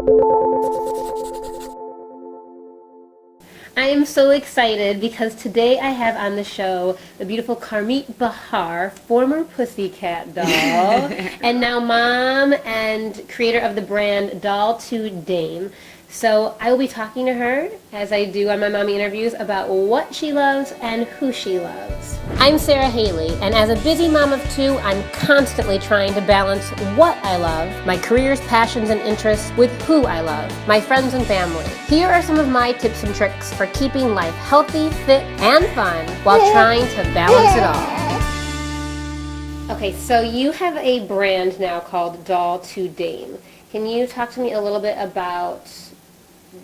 I am so excited because today I have on the show the beautiful Carmit Bachar, former Pussycat Doll, and now mom and creator of the brand Doll2Dame. So I will be talking to her, as I do on my mommy interviews, about what she loves and who she loves. I'm Sara Haley, and as a busy mom of two, I'm constantly trying to balance what I love, my careers, passions, and interests, with who I love, my friends and family. Here are some of my tips and tricks for keeping life healthy, fit, and fun while trying to balance it all. Okay, so you have a brand now called Doll2Dame. Can you talk to me a little bit about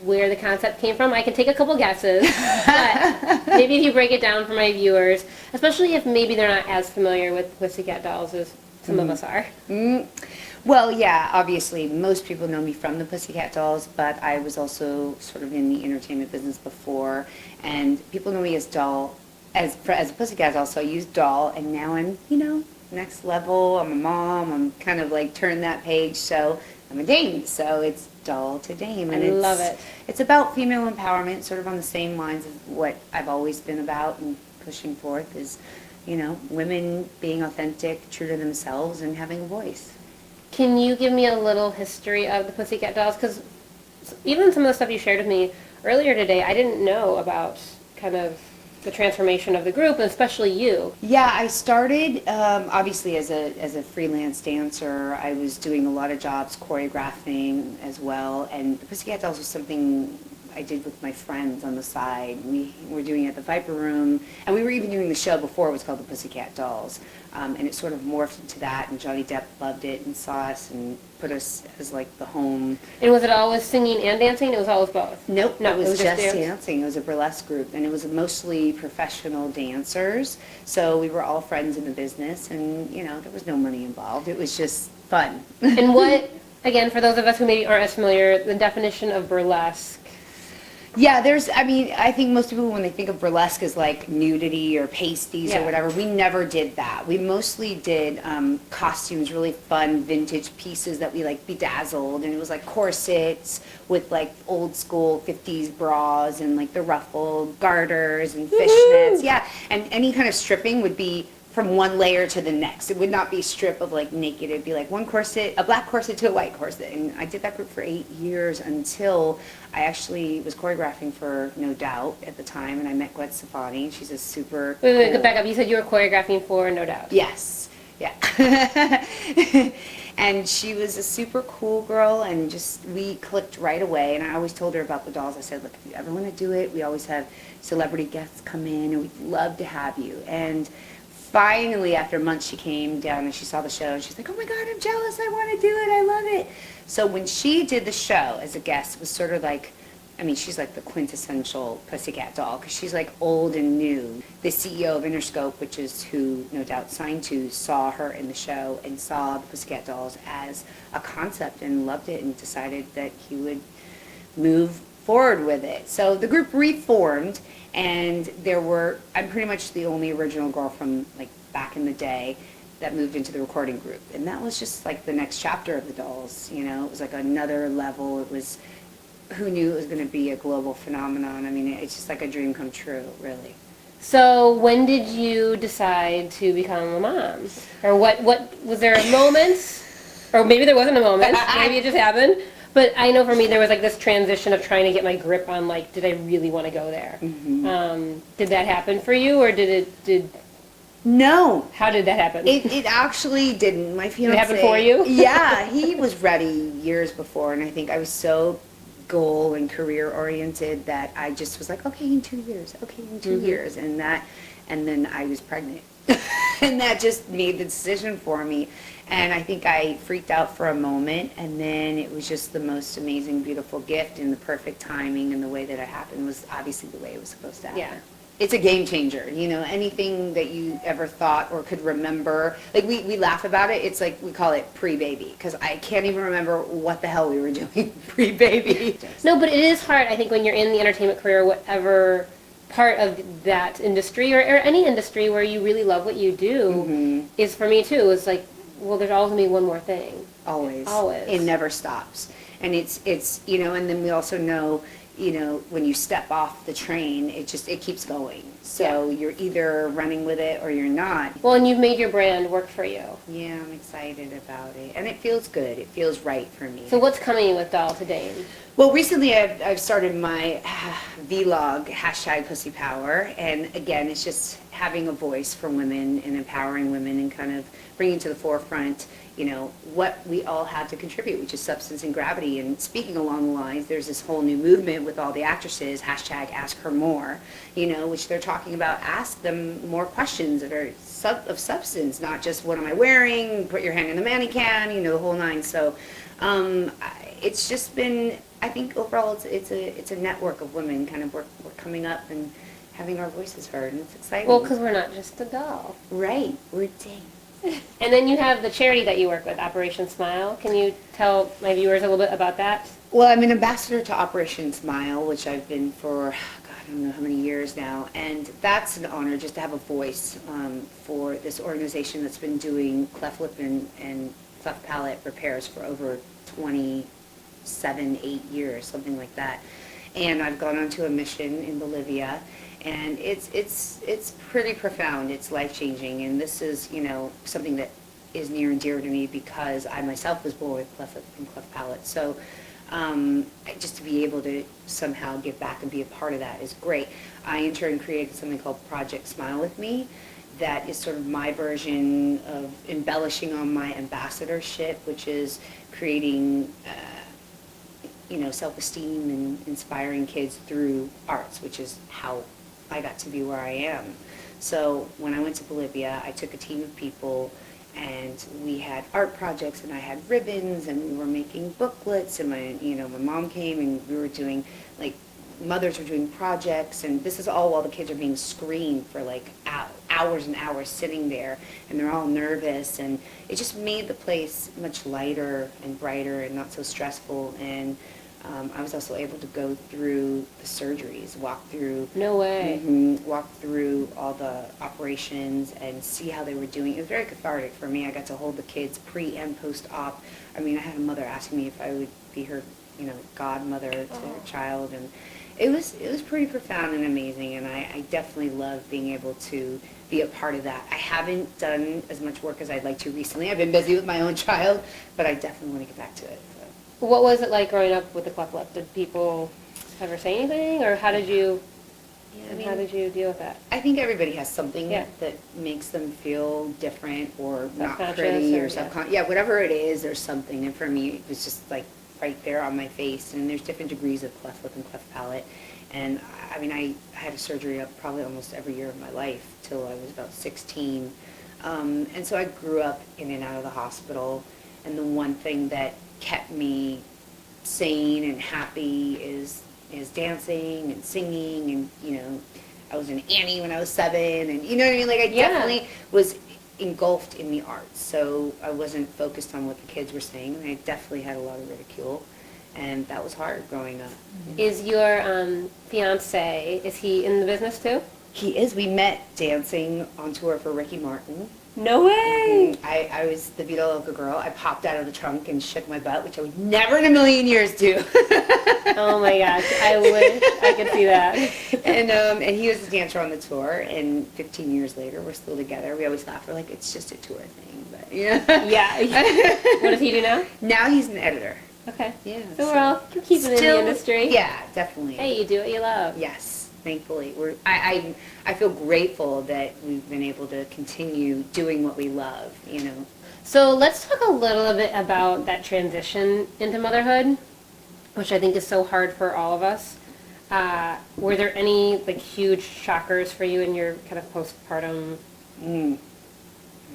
where the concept came from? I can take a couple guesses, but maybe if you break it down for my viewers, especially if maybe they're not as familiar with Pussycat Dolls as some of us are. Well, yeah, obviously most people know me from the Pussycat Dolls, but I was also sort of in the entertainment business before, and people know me as Doll, as a Pussycat Doll, so I use Doll, and now I'm, next level. I'm a mom. I'm kind of like turned that page, so I'm a dame, so it's Doll2Dame. And I love it. It's about female empowerment, sort of on the same lines of what I've always been about and pushing forth is, women being authentic, true to themselves, and having a voice. Can you give me a little history of the Pussycat Dolls? Because even some of the stuff you shared with me earlier today, I didn't know about kind of the transformation of the group, and especially you. Yeah, I started obviously as a freelance dancer. I was doing a lot of jobs choreographing as well, and the Pussycat Dolls was something I did with my friends on the side. We were doing it at the Viper Room, and we were even doing the show before it was called the Pussycat Dolls, and it sort of morphed into that, and Johnny Depp loved it and saw us and put us as like the home. And was it always singing and dancing? It was always both? Nope, No, it was just dancing. It was a burlesque group, and it was mostly professional dancers, so we were all friends in the business, and there was no money involved. It was just fun. And what, again, for those of us who maybe aren't as familiar, the definition of burlesque? Yeah, I think most people, when they think of burlesque, is like nudity or pasties or whatever. We never did that. We mostly did costumes, really fun vintage pieces that we like bedazzled, and it was like corsets with like old school 50s bras and like the ruffled garters and fishnets. Yeah, and any kind of stripping would be from one layer to the next. It would not be strip of like naked. It'd be like one corset, a black corset to a white corset. And I did that group for 8 years until I actually was choreographing for No Doubt at the time, and I met Gwen Stefani. She's a super Wait, back up. You said you were choreographing for No Doubt. Yes. Yeah. And she was a super cool girl, and just we clicked right away. And I always told her about the dolls. I said, look, if you ever want to do it, we always have celebrity guests come in, and we'd love to have you. And finally, after months, she came down and she saw the show, and she's like, oh my God, I'm jealous, I want to do it, I love it. So when she did the show as a guest, it was sort of like, she's like the quintessential Pussycat Doll, because she's like old and new. The CEO of Interscope, which is who No Doubt signed to, saw her in the show and saw the Pussycat Dolls as a concept and loved it and decided that he would move forward with it. So the group reformed, and I'm pretty much the only original girl from like back in the day that moved into the recording group, and that was just like the next chapter of the Dolls. It was like another level. It was, who knew it was going to be a global phenomenon? It's just like a dream come true, really. So when did you decide to become a mom? Or what was there a moment? Or maybe there wasn't a moment, maybe it just happened. But I know for me there was like this transition of trying to get my grip on like, did I really want to go there? Mm-hmm. Did that happen for you, or did No. How did that happen? It actually didn't. My fiance. Did it happen for you? Yeah, he was ready years before, and I think I was so goal and career oriented that I just was like, okay, in 2 years, okay, in 2 years, and then I was pregnant. And that just made the decision for me. And I think I freaked out for a moment, and then it was just the most amazing, beautiful gift, and the perfect timing, and the way that it happened was obviously the way it was supposed to happen. Yeah. It's a game changer, anything that you ever thought or could remember. Like, we laugh about it. It's like, we call it pre-baby, because I can't even remember what the hell we were doing pre-baby. No, but it is hard, I think, when you're in the entertainment career, whatever part of that industry, or any industry where you really love what you do, is, for me too, is like, well, there's always going to be one more thing. Always. Always. It never stops. And it's and then we also know, when you step off the train, it keeps going. So you're either running with it or you're not. Well, and you've made your brand work for you. Yeah, I'm excited about it. And it feels good. It feels right for me. So what's coming with Doll2Dame? Well, recently I've started my vlog, #PussyPower. And again, it's just having a voice for women and empowering women and kind of bringing to the forefront what we all have to contribute, which is substance and gravity. And speaking along the lines, there's this whole new movement with all the actresses, #AskHerMore, which they're talking about, ask them more questions that are of substance, not just what am I wearing, put your hand in the mannequin, the whole nine. So it's just been, I think overall it's a network of women kind of we're coming up and having our voices heard, and it's exciting. Well, because we're not just a doll. Right, we're a dame. And then you have the charity that you work with, Operation Smile. Can you tell my viewers a little bit about that? Well, I'm an ambassador to Operation Smile, which I've been for, God, I don't know how many years now. And that's an honor just to have a voice for this organization that's been doing cleft lip and cleft palate repairs for over 27, 8 years, something like that. And I've gone on to a mission in Bolivia. And it's pretty profound. It's life-changing, and this is something that is near and dear to me because I myself was born with cleft lip and cleft palate. So just to be able to somehow give back and be a part of that is great. I in turn created something called Project Smile with Me. That is sort of my version of embellishing on my ambassadorship, which is creating self-esteem and inspiring kids through arts, which is how I got to be where I am. So when I went to Bolivia, I took a team of people and we had art projects and I had ribbons and we were making booklets and my mom came and we were doing, like, mothers were doing projects, and this is all while the kids are being screened for like hours and hours sitting there, and they're all nervous, and it just made the place much lighter and brighter and not so stressful. And I was also able to go through the surgeries, walk through. No way. Walk through all the operations and see how they were doing. It was very cathartic for me. I got to hold the kids pre and post-op. I mean, I had a mother asking me if I would be her, godmother to their child, and it was pretty profound and amazing. And I definitely love being able to be a part of that. I haven't done as much work as I'd like to recently. I've been busy with my own child, but I definitely want to get back to it. So. What was it like growing up with the cleft lip? Did people ever say anything, or how did you? How did you deal with that? I think everybody has something that makes them feel different or not pretty or subconscious. Yeah, whatever it is, there's something. And for me, it was just like right there on my face. And there's different degrees of cleft lip and cleft palate. And I mean, I had a surgery up probably almost every year of my life till I was about 16. And so I grew up in and out of the hospital. And the one thing that kept me sane and happy is dancing and singing, and I was an Annie when I was 7, and you know what I mean, like I definitely was engulfed in the arts, so I wasn't focused on what the kids were saying, and I definitely had a lot of ridicule, and that was hard growing up. Is your fiance, is he in the business too? He is. We met dancing on tour for Ricky Martin. No way! I was the Vita Loca girl. I popped out of the trunk and shook my butt, which I would never in a million years do. Oh my gosh, I wish I could see that. And he was a dancer on the tour, and 15 years later, we're still together. We always laugh. We're like, it's just a tour thing, but Yeah. What does he do now? Now he's an editor. Okay. Yeah. So we're all keeping in the industry. Yeah, definitely. Hey, you do what you love. Yes. Thankfully, I feel grateful that we've been able to continue doing what we love, So let's talk a little bit about that transition into motherhood, which I think is so hard for all of us. Were there any huge shockers for you in your kind of postpartum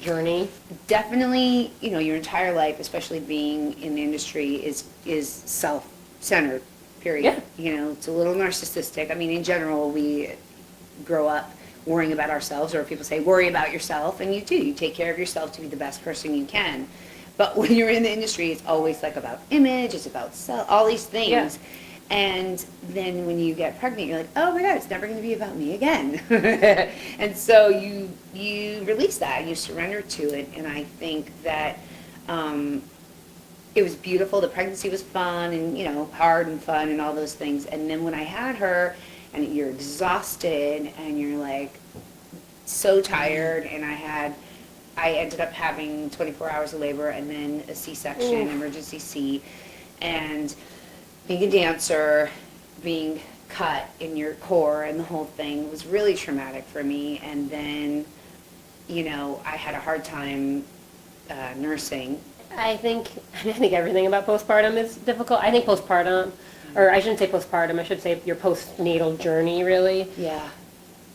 journey? Definitely, your entire life, especially being in the industry, is self-centered. Period. Yeah. It's a little narcissistic. I mean, in general, we grow up worrying about ourselves, or people say worry about yourself, and you do. You take care of yourself to be the best person you can. But when you're in the industry, it's always about image, it's about all these things. Yeah. And then when you get pregnant, you're like, oh my God, it's never going to be about me again. And so you release that, you surrender to it, and I think that it was beautiful. The pregnancy was fun and, you know, hard and fun and all those things. And then when I had her, and you're exhausted and you're like so tired, and I ended up having 24 hours of labor and then a C-section, emergency C, and being a dancer, being cut in your core and the whole thing was really traumatic for me. And then, you know, I had a hard time nursing. I think everything about postpartum is difficult. I think postpartum, or I shouldn't say postpartum, I should say your postnatal journey, really. Yeah.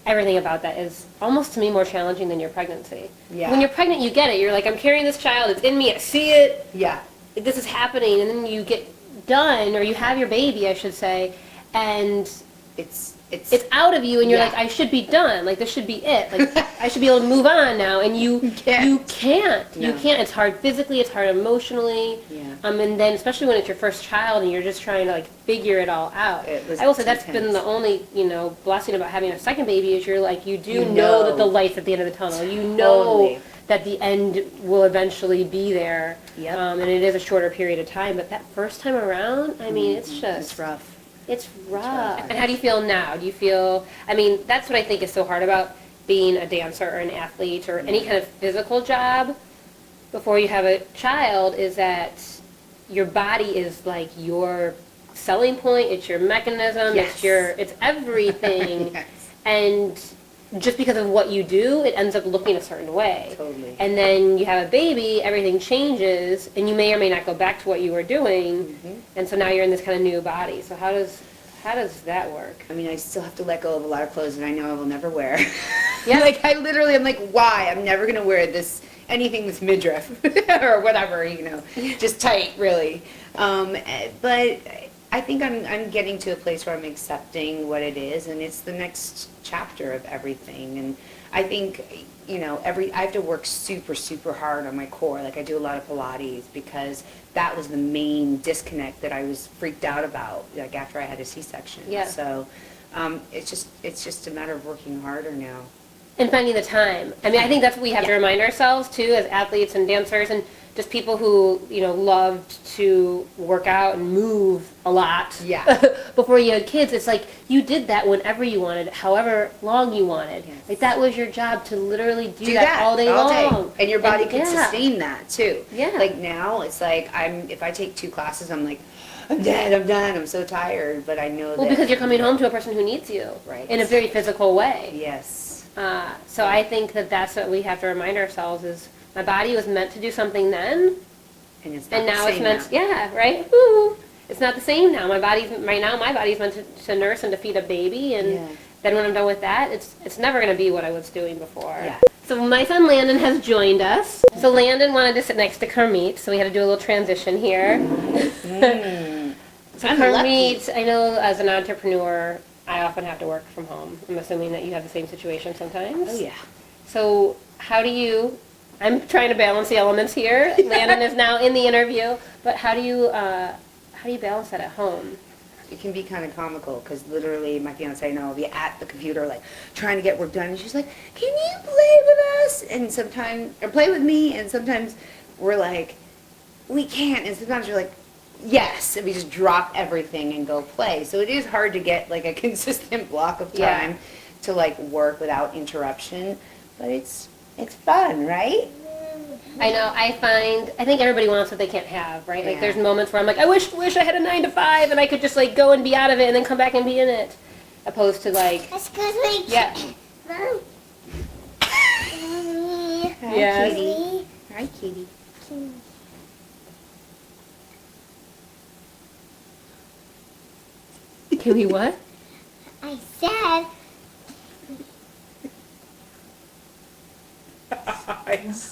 Everything about that is almost to me more challenging than your pregnancy. Yeah. When you're pregnant, you get it. You're like, I'm carrying this child, it's in me, I see it, Yeah. like, this is happening, and then you get done, or you have your baby, I should say, and It's it's out of you, and you're Yeah. like, I should be done, like this should be it, like I should be able to move on now, and you can't. you can't. No. You can't. It's hard physically, it's hard emotionally. Yeah. And then especially when it's your first child and you're just trying to like figure it all out. It was I will say that's intense. been the only, you know, blessing about having a second baby is you're like, you do You know that know. the light's at the end of the tunnel. You know Totally. that the end will eventually be there. Yep. And it is a shorter period of time, but that first time around, I mean, it's just It's rough. it's rough. And how do you feel now? Do you feel, I mean, that's what I think is so hard about being a dancer or an athlete or any kind of physical job before you have a child, is that your body is like your selling point, it's your mechanism, Yes. it's everything. Yes. And just because of what you do, it ends up looking a certain way. Totally. And then you have a baby, everything changes, and you may or may not go back to what you were doing, and so now you're in this kind of new body. So how does that work? I mean, I still have to let go of a lot of clothes that I know I will never wear. Yeah. Like, I literally, I'm like, why? I'm never going to wear this, anything that's midriff or whatever, you know, just tight, really. But I think I'm getting to a place where I'm accepting what it is, and it's the next chapter of everything. And I think, you know, I have to work super, super hard on my core. Like, I do a lot of Pilates because that was the main disconnect that I was freaked out about, like, after I had a C-section. Yeah. So it's just a matter of working harder now. And finding the time. I mean, I think that's what we have to Yeah. remind ourselves, too, as athletes and dancers and just people who, you know, loved to work out and move a lot. Yeah. Before you had kids, it's like you did that whenever you wanted, however long you wanted. Yes. Like that was your job, to literally do that all day all long. And your body can yeah. sustain that too. Yeah. Like now, it's like if I take 2 classes, I'm like, I'm done, I'm so tired. But I know that. Well, because you're coming home to a person who needs you. Right. In a very physical way. Yes. So I think that's what we have to remind ourselves is my body was meant to do something then, And it's not and now the it's same meant, now. yeah, right? Woo. It's not the same now. My body's meant to nurse and to feed a baby, and Yeah. then when I'm done with that, it's never going to be what I was doing before. Yeah. So my son Landon has joined us. So Landon wanted to sit next to Carmit, so we had to do a little transition here. So I'm Carmit, I know as an entrepreneur, I often have to work from home. I'm assuming that you have the same situation sometimes. Oh yeah. So how do you, I'm trying to balance the elements here. Landon is now in the interview, but how do you balance that at home? It can be kind of comical because literally my fiance and I will be at the computer like trying to get work done, and she's like, "Can you play with us?" And sometimes, or play with me, and sometimes we're like, "We can't," and sometimes we're like, "Yes," and we just drop everything and go play. So it is hard to get like a consistent block of time to like work without interruption, but it's fun, right? I know, I think everybody wants what they can't have, right? Like Yeah. there's moments where I'm like, I wish I had a 9 to 5 and I could just like go and be out of it and then come back and be in it. Opposed to like, yeah. Hi, Yes. Kitty. Hi, Kitty. Can we what? I said,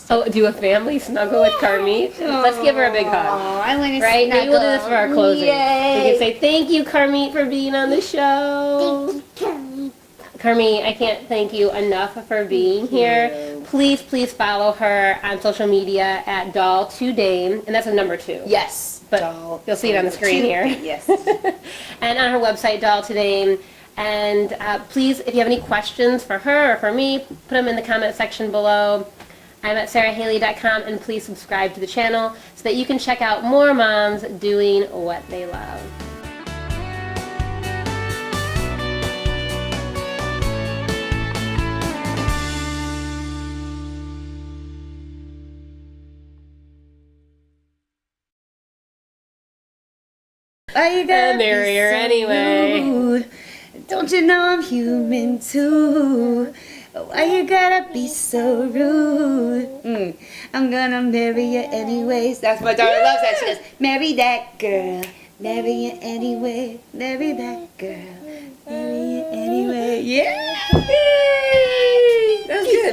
Oh, do a family snuggle with Carmit? Let's give her a big hug. Oh, I want to Right? Maybe we'll do this for our closing. Yay. We can say, thank you, Carmit, for being on the show. thank you, Carmit. Carmit, I can't thank you enough for being here. you. Please follow her on social media at Doll2Dame, and that's a number 2. Yes. But Doll. you'll see it on the screen here. Yes. And on her website, Doll2Dame. And please, if you have any questions for her or for me, put them in the comment section below. I'm at sarahaley.com, and please subscribe to the channel so that you can check out more moms doing what they love. Why you gotta marry be her so anyway. rude? Don't you know I'm human too? Why you gotta be so rude? I'm gonna marry you anyways. That's my daughter loves that. She goes, marry that girl, marry you anyway, marry that girl, marry you anyway. Yeah. That was good.